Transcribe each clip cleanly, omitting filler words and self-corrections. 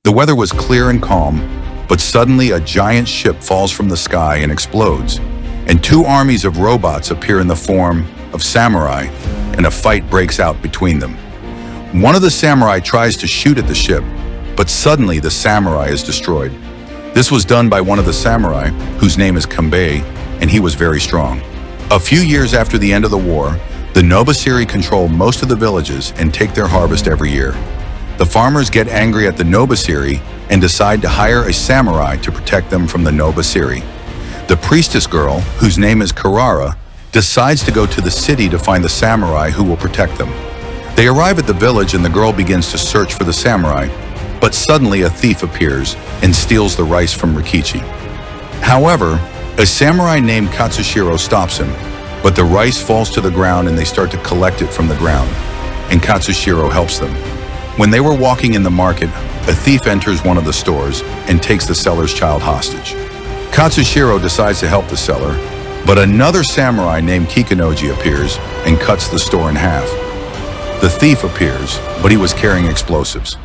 The weather was clear and calm, but suddenly a giant ship falls from the sky and explodes, and two armies of robots appear in the form of samurai, and a fight breaks out between them. One of the samurai tries to shoot at the ship, but suddenly the samurai is destroyed. This was done by one of the samurai, whose name is Kanbei, and he was very strong. A few years after the end of the war, the Nobusiri control most of the villages and take their harvest every year. The farmers get angry at the Nobusiri and decide to hire a samurai to protect them from the Nobusiri. The priestess girl, whose name is Karara, decides to go to the city to find the samurai who will protect them. They arrive at the village and the girl begins to search for the samurai, but suddenly a thief appears and steals the rice from Rikichi. However, a samurai named Katsushiro stops him, but the rice falls to the ground and they start to collect it from the ground, and Katsushiro helps them. When they were walking in the market, a thief enters one of the stores and takes the seller's child hostage. Katsushiro decides to help the seller, but another samurai named Kikunoji appears and cuts the store in half. The thief appears, but he was carrying explosives.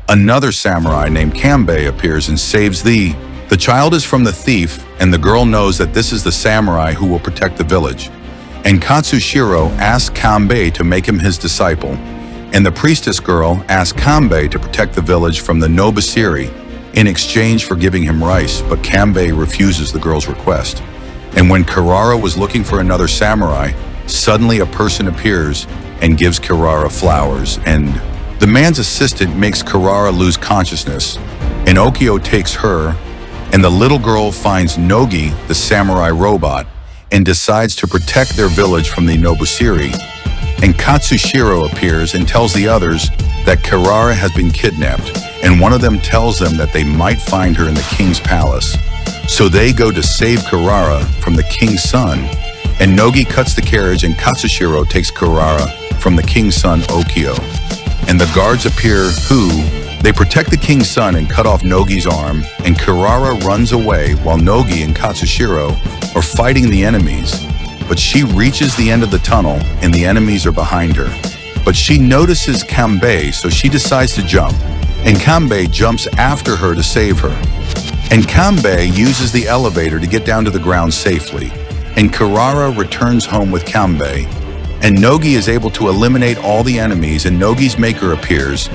Another samurai named Kanbei appears and saves the child is from the thief, and the girl knows that this is the samurai who will protect the village. And Katsushiro asks Kanbei to make him his disciple, and the priestess girl asks Kanbei to protect the village from the Nobusiri in exchange for giving him rice, but Kanbei refuses the girl's request. And when Karara was looking for another samurai, suddenly a person appears and gives Karara flowers, and the man's assistant makes Karara lose consciousness, and Okio takes her, and the little girl finds Nogi, the samurai robot, and decides to protect their village from the Nobusiri. And Katsushiro appears and tells the others that Karara has been kidnapped, and one of them tells them that they might find her in the king's palace. So they go to save Karara from the king's son, and Nogi cuts the carriage and Katsushiro takes Karara from the king's son Okio. And the guards appear they protect the king's son and cut off Nogi's arm, and Karara runs away while Nogi and Katsushiro are fighting the enemies. But she reaches the end of the tunnel and the enemies are behind her. But she notices Kanbei, so she decides to jump, and Kanbei jumps after her to save her. And Kanbei uses the elevator to get down to the ground safely, and Karara returns home with Kanbei, and Nogi is able to eliminate all the enemies, and Nogi's maker appears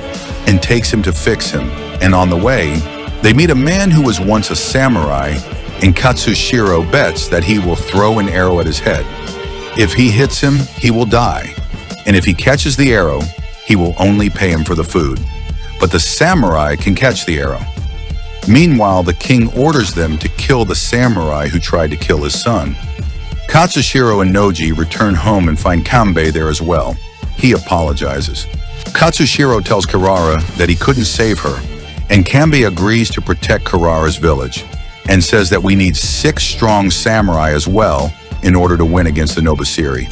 and takes him to fix him. And on the way, they meet a man who was once a samurai, and Katsushiro bets that he will throw an arrow at his head. If he hits him, he will die, and if he catches the arrow, he will only pay him for the food. But the samurai can catch the arrow. Meanwhile, the king orders them to kill the samurai who tried to kill his son. Katsushiro and Noji return home and find Kanbei there as well. He apologizes. Katsushiro tells Karara that he couldn't save her, and Kanbei agrees to protect Karara's village, and says that we need 6 strong samurai as well in order to win against the Nobusiri.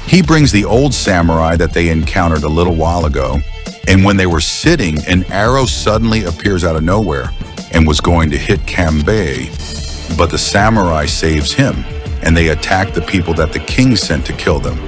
He brings the old samurai that they encountered a little while ago, and when they were sitting, an arrow suddenly appears out of nowhere and was going to hit Kanbei, but the samurai saves him, and they attack the people that the king sent to kill them.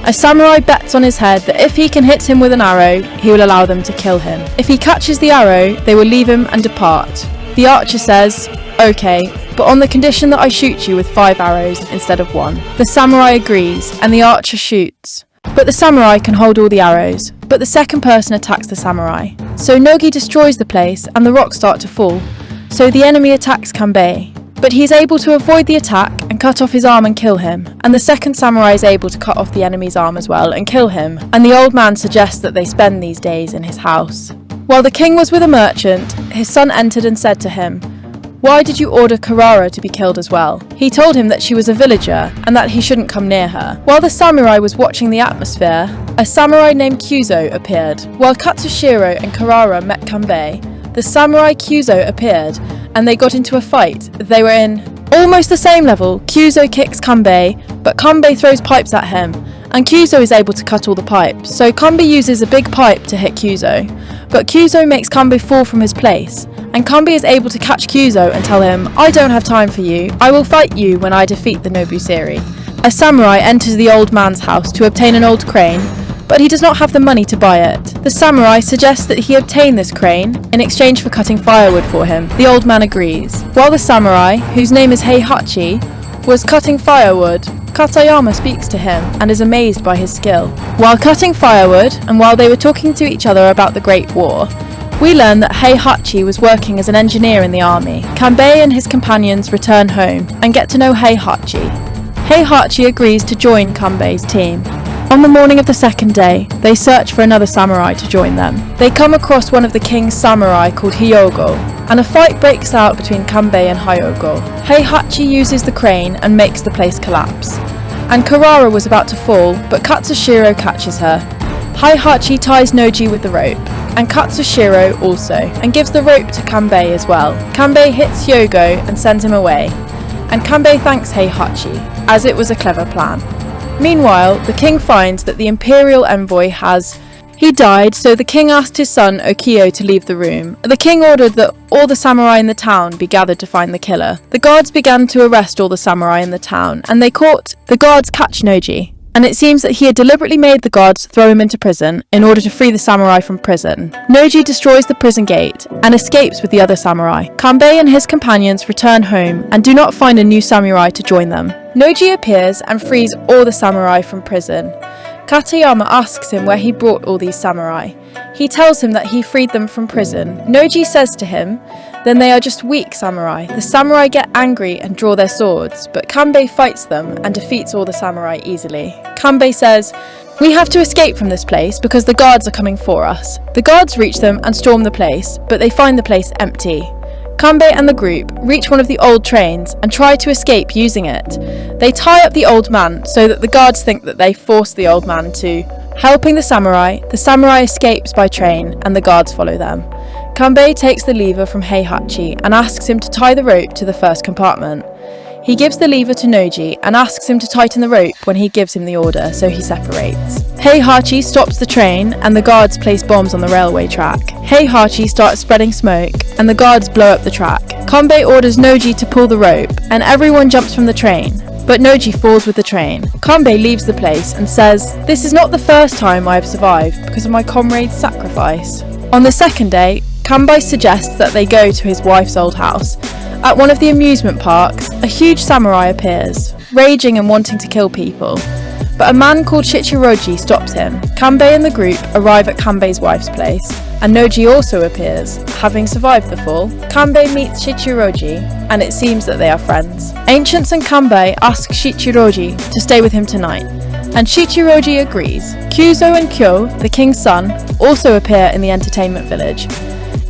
A samurai bets on his head that if he can hit him with an arrow, he will allow them to kill him. If he catches the arrow, they will leave him and depart. The archer says, "Okay, but on the condition that I shoot you with 5 arrows instead of 1. The samurai agrees, and the archer shoots. But the samurai can hold all the arrows, but the second person attacks the samurai. So Nogi destroys the place, and the rocks start to fall. So the enemy attacks Kanbei. But he is able to avoid the attack and cut off his arm and kill him. And the second samurai is able to cut off the enemy's arm as well and kill him. And the old man suggests that they spend these days in his house. While the king was with a merchant, his son entered and said to him, 'Why did you order Karara to be killed as well?' He told him that she was a villager and that he shouldn't come near her. While the samurai was watching the atmosphere, a samurai named Kyuzo appeared. While Katsushiro and Karara met Kanbei, the samurai Kyuzo appeared and they got into a fight. They were in almost the same level. Kyuzo kicks Kanbei, but Kanbei throws pipes at him, and Kyuzo is able to cut all the pipes. So Kanbei uses a big pipe to hit Kyuzo, but Kyuzo makes Kanbei fall from his place, and Kanbei is able to catch Kyuzo and tell him, "I don't have time for you. I will fight you when I defeat the Nobusiri." A samurai enters the old man's house to obtain an old crane, but he does not have the money to buy it. The samurai suggests that he obtain this crane in exchange for cutting firewood for him. The old man agrees. While the samurai, whose name is Heihachi, was cutting firewood, Katayama speaks to him and is amazed by his skill. While cutting firewood, and while they were talking to each other about the Great War, we learn that Heihachi was working as an engineer in the army. Kanbei and his companions return home and get to know Heihachi. Heihachi agrees to join Kanbei's team. On the morning of the second day, they search for another samurai to join them. They come across one of the king's samurai called Hyogo, and a fight breaks out between Kanbei and Hyogo. Heihachi uses the crane and makes the place collapse. And Karara was about to fall, but Katsushiro catches her. Heihachi ties Noji with the rope, and Katsushiro also, and gives the rope to Kanbei as well. Kanbei hits Hyogo and sends him away, and Kanbei thanks Heihachi, as it was a clever plan. Meanwhile, the king finds that the imperial envoy he died, so the king asked his son Okio to leave the room. The king ordered that all the samurai in the town be gathered to find the killer. The guards began to arrest all the samurai in the town, and the guards catch Noji. And it seems that he had deliberately made the guards throw him into prison in order to free the samurai from prison. Noji destroys the prison gate and escapes with the other samurai. Kanbei and his companions return home and do not find a new samurai to join them. Noji appears and frees all the samurai from prison. Katayama asks him where he brought all these samurai. He tells him that he freed them from prison. Noji says to him, then they are just weak samurai. The samurai get angry and draw their swords, but Kanbei fights them and defeats all the samurai easily. Kanbei says, we have to escape from this place because the guards are coming for us. The guards reach them and storm the place, but they find the place empty. Kanbei and the group reach one of the old trains and try to escape using it. They tie up the old man so that the guards think that they forced the old man to. Helping the samurai escapes by train and the guards follow them. Kanbei takes the lever from Heihachi and asks him to tie the rope to the first compartment. He gives the lever to Noji and asks him to tighten the rope when he gives him the order, so he separates. Heihachi stops the train and the guards place bombs on the railway track. Heihachi starts spreading smoke and the guards blow up the track. Kanbei orders Noji to pull the rope and everyone jumps from the train, but Noji falls with the train. Kanbei leaves the place and says, this is not the first time I have survived because of my comrade's sacrifice. On the second day, Kanbei suggests that they go to his wife's old house. At one of the amusement parks, a huge samurai appears, raging and wanting to kill people. But a man called Shichiroji stops him. Kanbei and the group arrive at Kanbei's wife's place, and Noji also appears, having survived the fall. Kanbei meets Shichiroji, and it seems that they are friends. Ancients and Kanbei ask Shichiroji to stay with him tonight, and Shichiroji agrees. Kyuzo and Kyo, the king's son, also appear in the entertainment village.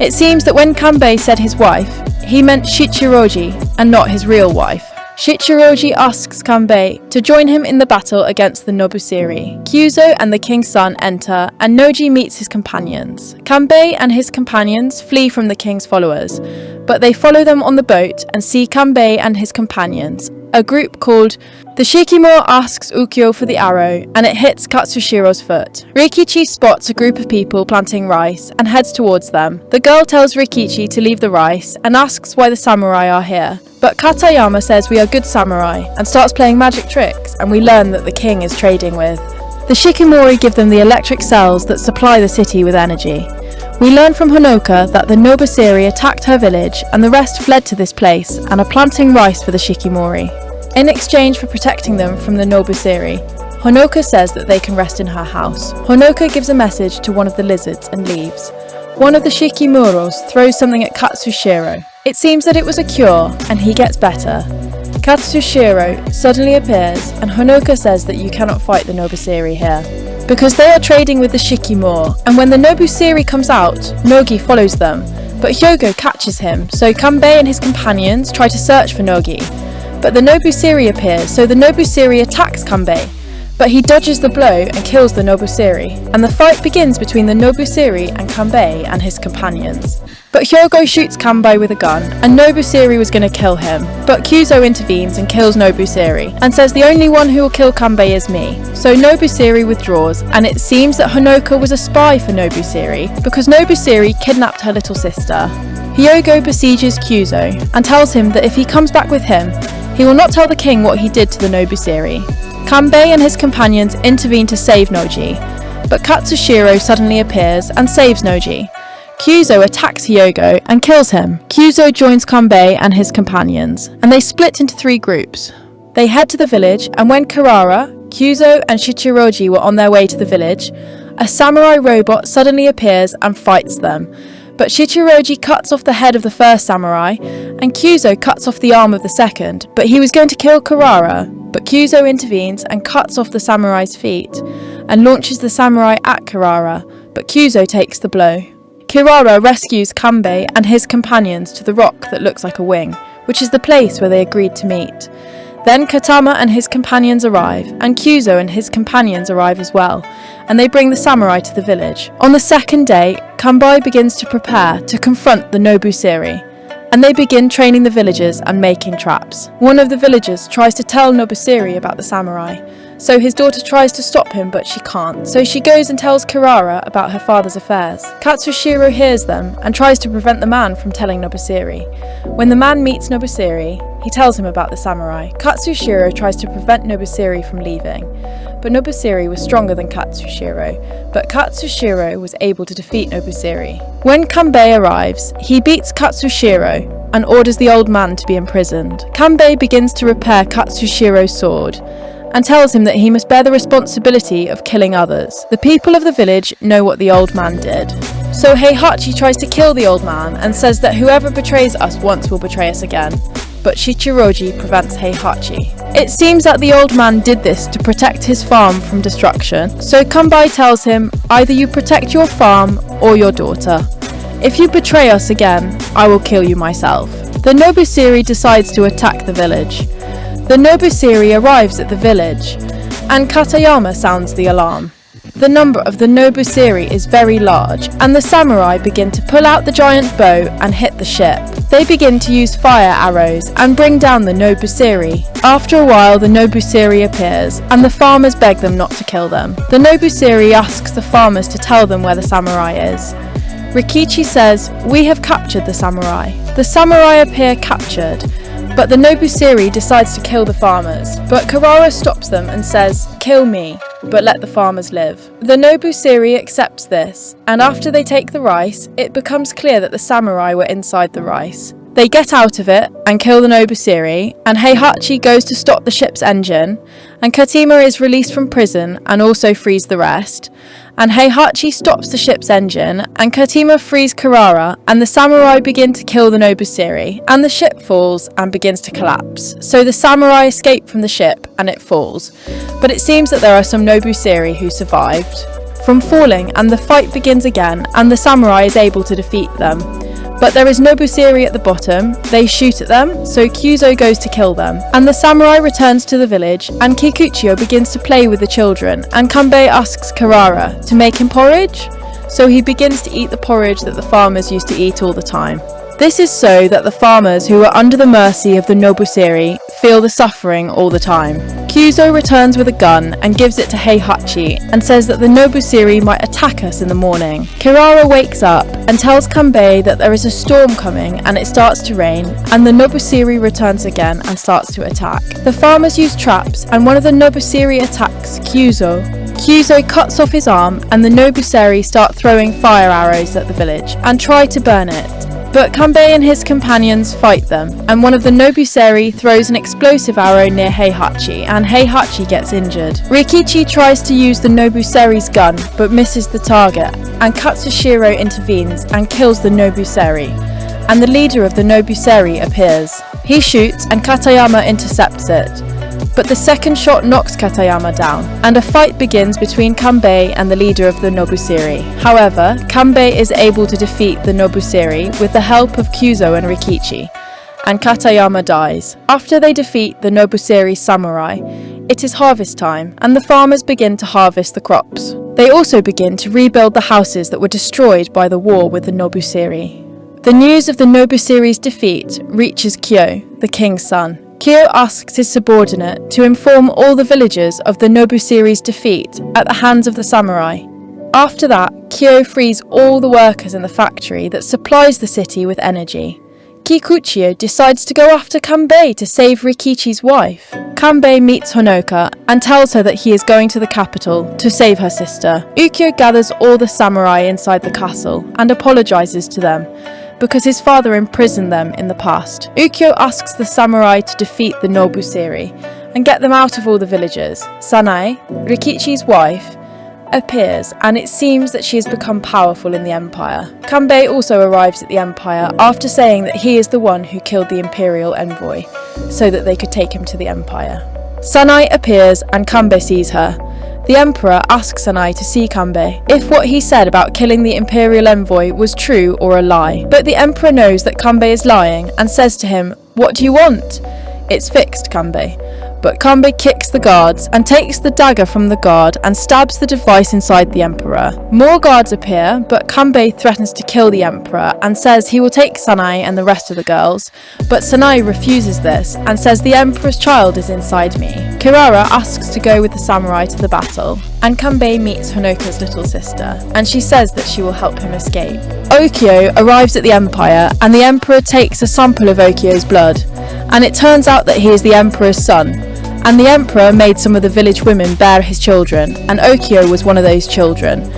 It seems that when Kanbei said his wife, he meant Shichiroji and not his real wife. Shichiroji asks Kanbei to join him in the battle against the Nobusiri. Kyuzo and the king's son enter, and Noji meets his companions. Kanbei and his companions flee from the king's followers, but they follow them on the boat and see Kanbei and his companions. A group called the Shikimo asks Ukyo for the arrow, and it hits Katsushiro's foot. Rikichi spots a group of people planting rice and heads towards them. The girl tells Rikichi to leave the rice and asks why the samurai are here. But Katayama says we are good samurai and starts playing magic tricks, and we learn that the king is trading with. The Shikimori give them the electric cells that supply the city with energy. We learn from Honoka that the Nobusiri attacked her village and the rest fled to this place and are planting rice for the Shikimori. In exchange for protecting them from the Nobusiri, Honoka says that they can rest in her house. Honoka gives a message to one of the lizards and leaves. One of the Shikimoros throws something at Katsushiro. It seems that it was a cure, and he gets better. Katsushiro suddenly appears, and Honoka says that you cannot fight the Nobusiri here, because they are trading with the Shikimor, and when the Nobusiri comes out, Nogi follows them, but Hyogo catches him, so Kanbei and his companions try to search for Nogi. But the Nobusiri appears, so the Nobusiri attacks Kanbei, but he dodges the blow and kills the Nobusiri, and the fight begins between the Nobusiri and Kanbei and his companions. But Hyogo shoots Kanbei with a gun, and Nobusiri was going to kill him, but Kyuzo intervenes and kills Nobusiri, and says the only one who will kill Kanbei is me. So Nobusiri withdraws, and it seems that Honoka was a spy for Nobusiri, because Nobusiri kidnapped her little sister. Hyogo besieges Kyuzo, and tells him that if he comes back with him, he will not tell the king what he did to the Nobusiri. Kanbei and his companions intervene to save Noji, but Katsushiro suddenly appears and saves Noji. Kyuzo attacks Hyogo and kills him. Kyuzo joins Kanbei and his companions, and they split into 3 groups. They head to the village, and when Karara, Kyuzo and Shichiroji were on their way to the village, a samurai robot suddenly appears and fights them. But Shichiroji cuts off the head of the first samurai, and Kyuzo cuts off the arm of the second, but he was going to kill Karara, but Kyuzo intervenes and cuts off the samurai's feet, and launches the samurai at Karara, but Kyuzo takes the blow. Kirara rescues Kanbei and his companions to the rock that looks like a wing, which is the place where they agreed to meet. Then Katama and his companions arrive, and Kyuzo and his companions arrive as well, and they bring the samurai to the village. On the second day, Kanbei begins to prepare to confront the Nobusiri, and they begin training the villagers and making traps. One of the villagers tries to tell Nobusiri about the samurai, so his daughter tries to stop him, but she can't. So she goes and tells Karara about her father's affairs. Katsushiro hears them and tries to prevent the man from telling Nobusiri. When the man meets Nobusiri, he tells him about the samurai. Katsushiro tries to prevent Nobusiri from leaving, but Nobusiri was stronger than Katsushiro, but Katsushiro was able to defeat Nobusiri. When Kanbei arrives, he beats Katsushiro and orders the old man to be imprisoned. Kanbei begins to repair Katsushiro's sword, and tells him that he must bear the responsibility of killing others. The people of the village know what the old man did. So Heihachi tries to kill the old man and says that whoever betrays us once will betray us again. But Shichiroji prevents Heihachi. It seems that the old man did this to protect his farm from destruction. So Kanbei tells him, either you protect your farm or your daughter. If you betray us again, I will kill you myself. The Nobusiri decides to attack the village. The Nobusiri arrives at the village, and Katayama sounds the alarm. The number of the Nobusiri is very large, and the samurai begin to pull out the giant bow and hit the ship. They begin to use fire arrows and bring down the Nobusiri. After a while, the Nobusiri appears, and the farmers beg them not to kill them. The Nobusiri asks the farmers to tell them where the samurai is. Rikichi says, "We have captured the samurai." The samurai appear captured, but the Nobusiri decides to kill the farmers, but Karara stops them and says, "Kill me, but let the farmers live." The Nobusiri accepts this, and after they take the rice, it becomes clear that the samurai were inside the rice. They get out of it and kill the Nobusiri, and Heihachi goes to stop the ship's engine, and Katima is released from prison and also frees the rest. And Heihachi stops the ship's engine, and Katima frees Karara, and the samurai begin to kill the Nobusiri, and the ship falls and begins to collapse. So the samurai escape from the ship, and it falls. But it seems that there are some Nobusiri who survived from falling, and the fight begins again, and the samurai is able to defeat them. But there is Nobusiri at the bottom, they shoot at them, so Kyuzo goes to kill them. And the samurai returns to the village, and Kikuchiyo begins to play with the children, and Kanbei asks Karara to make him porridge. So he begins to eat the porridge that the farmers used to eat all the time. This is so that the farmers who are under the mercy of the Nobusiri feel the suffering all the time. Kyuzo returns with a gun and gives it to Heihachi and says that the Nobusiri might attack us in the morning. Kirara wakes up and tells Kanbei that there is a storm coming and it starts to rain, and the Nobusiri returns again and starts to attack. The farmers use traps, and one of the Nobusiri attacks Kyuzo. Kyuzo cuts off his arm, and the Nobusiri start throwing fire arrows at the village and try to burn it. But Kanbei and his companions fight them, and one of the Nobusiri throws an explosive arrow near Heihachi, and Heihachi gets injured. Rikichi tries to use the Nobusiri's gun, but misses the target, and Katsushiro intervenes and kills the Nobusiri, and the leader of the Nobusiri appears. He shoots, and Katayama intercepts it. But the second shot knocks Katayama down, and a fight begins between Kanbei and the leader of the Nobusiri. However, Kanbei is able to defeat the Nobusiri with the help of Kyuzo and Rikichi, and Katayama dies. After they defeat the Nobusiri samurai, it is harvest time, and the farmers begin to harvest the crops. They also begin to rebuild the houses that were destroyed by the war with the Nobusiri. The news of the Nobusiri's defeat reaches Kyo, the king's son. Kyo asks his subordinate to inform all the villagers of the Nobusiri's defeat at the hands of the samurai. After that, Kyo frees all the workers in the factory that supplies the city with energy. Kikuchiyo decides to go after Kanbei to save Rikichi's wife. Kanbei meets Honoka and tells her that he is going to the capital to save her sister. Ukyo gathers all the samurai inside the castle and apologizes to them because his father imprisoned them in the past. Ukyo asks the samurai to defeat the Nobusiri and get them out of all the villages. Sanae, Rikichi's wife, appears, and it seems that she has become powerful in the empire. Kanbei also arrives at the empire after saying that he is the one who killed the imperial envoy, so that they could take him to the empire. Sanae appears and Kanbei sees her. The emperor asks Sanae to see Kanbei if what he said about killing the imperial envoy was true or a lie. But the emperor knows that Kanbei is lying and says to him, "What do you want?" "It's fixed, Kanbei." But Kanbei kicks the guards and takes the dagger from the guard and stabs the device inside the emperor. More guards appear, but Kanbei threatens to kill the emperor and says he will take Sanae and the rest of the girls. But Sanae refuses this and says the emperor's child is inside me. Kirara asks to go with the samurai to the battle, and Kanbei meets Honoka's little sister, and she says that she will help him escape. Okyo arrives at the empire, and the emperor takes a sample of Okyo's blood, and it turns out that he is the emperor's son. And the emperor made some of the village women bear his children, and Okyo was one of those children.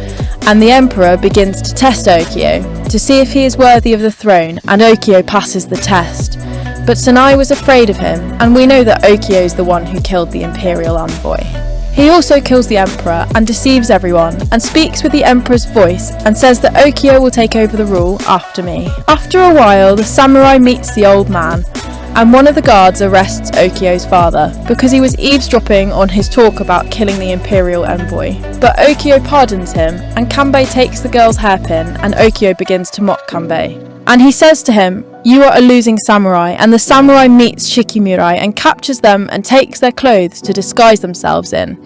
And the emperor begins to test Okyo to see if he is worthy of the throne, and Okyo passes the test. But Sanae was afraid of him, and we know that Okyo is the one who killed the imperial envoy. He also kills the emperor and deceives everyone, and speaks with the emperor's voice and says that Okyo will take over the rule after me. After a while, the samurai meets the old man, and one of the guards arrests Okyo's father because he was eavesdropping on his talk about killing the imperial envoy. But Okyo pardons him, and Kanbei takes the girl's hairpin, and Okyo begins to mock Kanbei. And he says to him, "You are a losing samurai," and the samurai meets Shikimurai and captures them and takes their clothes to disguise themselves in,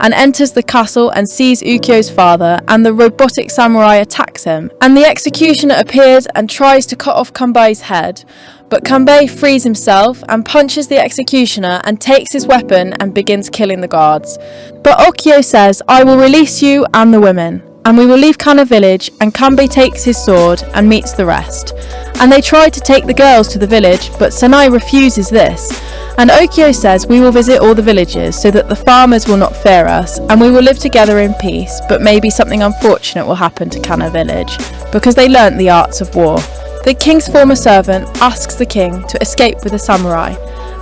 and enters the castle and sees Ukyo's father, and the robotic samurai attacks him, and the executioner appears and tries to cut off Kanbei's head. But Kanbei frees himself and punches the executioner and takes his weapon and begins killing the guards. But Okyo says, "I will release you and the women, and we will leave Kana village," and Kanbei takes his sword and meets the rest. And they try to take the girls to the village, but Sanae refuses this. And Okyo says, "We will visit all the villages so that the farmers will not fear us, and we will live together in peace, but maybe something unfortunate will happen to Kana village, because they learnt the arts of war." The king's former servant asks the king to escape with the samurai,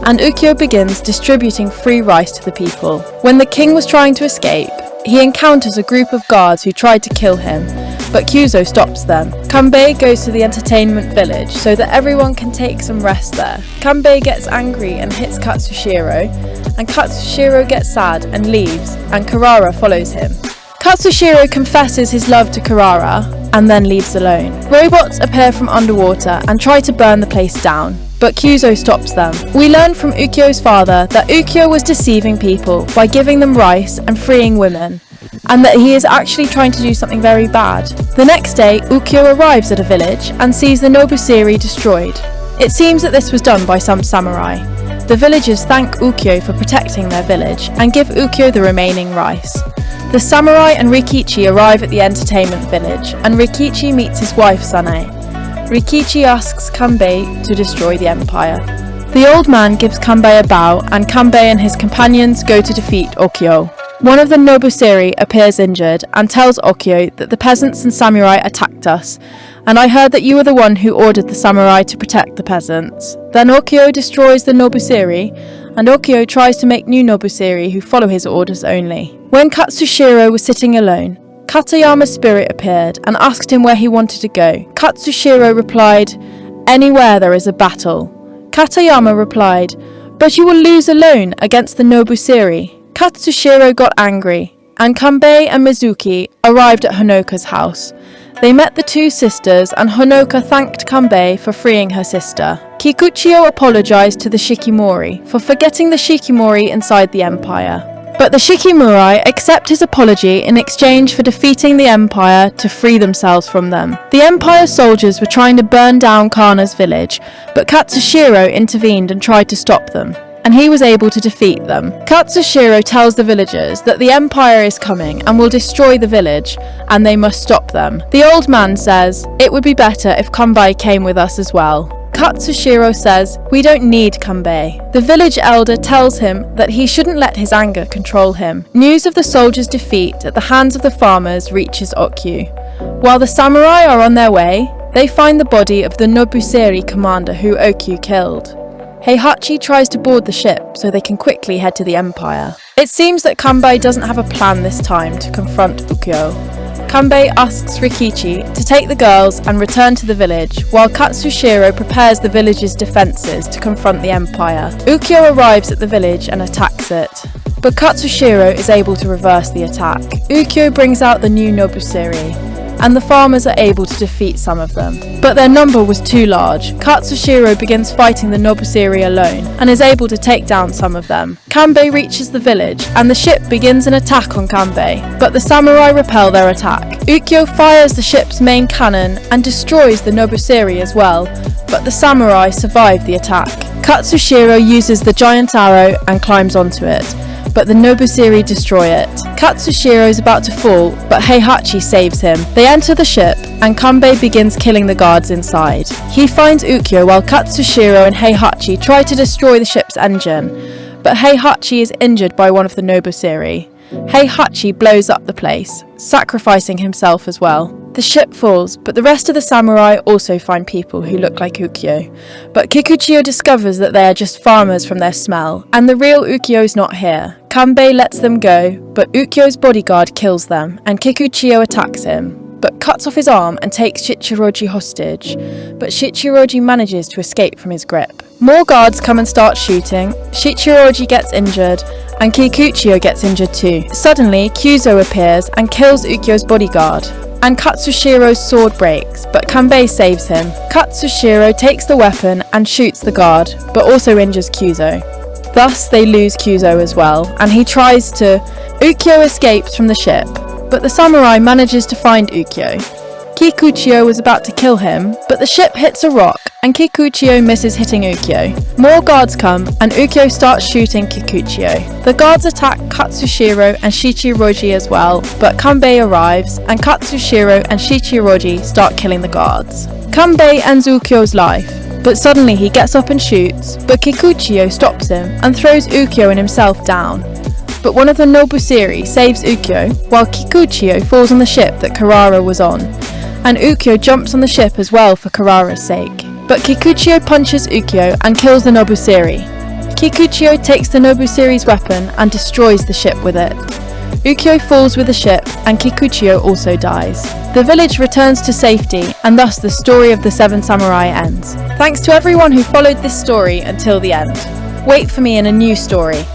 and Ukyo begins distributing free rice to the people. When the king was trying to escape, he encounters a group of guards who tried to kill him, but Kyuzo stops them. Kanbei goes to the entertainment village so that everyone can take some rest there. Kanbei gets angry and hits Katsushiro, and Katsushiro gets sad and leaves, and Karara follows him. Katsushiro confesses his love to Karara and then leaves alone. Robots appear from underwater and try to burn the place down, but Kyuzo stops them. We learn from Ukyo's father that Ukyo was deceiving people by giving them rice and freeing women, and that he is actually trying to do something very bad. The next day, Ukyo arrives at a village and sees the Nobusiri destroyed. It seems that this was done by some samurai. The villagers thank Ukyo for protecting their village and give Ukyo the remaining rice. The samurai and Rikichi arrive at the entertainment village, and Rikichi meets his wife Sanae. Rikichi asks Kanbei to destroy the empire. The old man gives Kanbei a bow, and Kanbei and his companions go to defeat Okyo. One of the Nobusiri appears injured and tells Okyo that the peasants and samurai attacked us, and I heard that you were the one who ordered the samurai to protect the peasants. Then Okyo destroys the Nobusiri, and Okyo tries to make new Nobusiri who follow his orders only. When Katsushiro was sitting alone, Katayama's spirit appeared and asked him where he wanted to go. Katsushiro replied, "Anywhere there is a battle." Katayama replied, "But you will lose alone against the Nobusiri." Katsushiro got angry, and Kanbei and Mizuki arrived at Honoka's house. They met the two sisters, and Honoka thanked Kanbei for freeing her sister. Kikuchiyo apologized to the Shikimori for forgetting the Shikimori inside the empire. But the Shikimori accept his apology in exchange for defeating the empire to free themselves from them. The empire soldiers were trying to burn down Kana's village, but Katsushiro intervened and tried to stop them, and he was able to defeat them. Katsushiro tells the villagers that the empire is coming and will destroy the village, and they must stop them. The old man says, "It would be better if Kanbei came with us as well." Katsushiro says, "We don't need Kanbei." The village elder tells him that he shouldn't let his anger control him. News of the soldiers' defeat at the hands of the farmers reaches Okyu. While the samurai are on their way, they find the body of the Nobusiri commander who Okyu killed. Heihachi tries to board the ship so they can quickly head to the Empire. It seems that Kanbei doesn't have a plan this time to confront Ukyo. Kanbei asks Rikichi to take the girls and return to the village, while Katsushiro prepares the village's defences to confront the Empire. Ukyo arrives at the village and attacks it, but Katsushiro is able to reverse the attack. Ukyo brings out the new Nobusiri, and the farmers are able to defeat some of them. But their number was too large. Katsushiro begins fighting the Nobusiri alone, and is able to take down some of them. Kanbei reaches the village, and the ship begins an attack on Kanbei, but the samurai repel their attack. Ukyo fires the ship's main cannon and destroys the Nobusiri as well, but the samurai survive the attack. Katsushiro uses the giant arrow and climbs onto it, but the Nobusiri destroy it. Katsushiro is about to fall, but Heihachi saves him. They enter the ship, and Kanbei begins killing the guards inside. He finds Ukyo while Katsushiro and Heihachi try to destroy the ship's engine, but Heihachi is injured by one of the Nobusiri. Heihachi blows up the place, sacrificing himself as well. The ship falls, but the rest of the samurai also find people who look like Ukyo. But Kikuchiyo discovers that they are just farmers from their smell, and the real Ukyo's not here. Kanbei lets them go, but Ukyo's bodyguard kills them, and Kikuchiyo attacks him, but cuts off his arm and takes Shichiroji hostage, but Shichiroji manages to escape from his grip. More guards come and start shooting, Shichiroji gets injured, and Kikuchiyo gets injured too. Suddenly, Kyuzo appears and kills Ukyo's bodyguard, and Katsushiro's sword breaks, but Kanbei saves him. Katsushiro takes the weapon and shoots the guard, but also injures Kyuzo. Thus, they lose Kyuzo as well, and he tries to... Ukyo escapes from the ship, but the samurai manages to find Ukyo. Kikuchiyo was about to kill him, but the ship hits a rock, and Kikuchiyo misses hitting Ukyo. More guards come, and Ukyo starts shooting Kikuchiyo. The guards attack Katsushiro and Shichiroji as well, but Kanbei arrives, and Katsushiro and Shichiroji start killing the guards. Kanbei ends Ukyo's life, but suddenly he gets up and shoots, but Kikuchiyo stops him and throws Ukyo and himself down. But one of the Nobusiri saves Ukyo, while Kikuchiyo falls on the ship that Karara was on, and Ukyo jumps on the ship as well for Karara's sake. But Kikuchiyo punches Ukyo and kills the Nobusiri. Kikuchiyo takes the Nobusiri's weapon and destroys the ship with it. Ukyo falls with the ship, and Kikuchiyo also dies. The village returns to safety, and thus the story of the Seven Samurai ends. Thanks to everyone who followed this story until the end. Wait for me in a new story.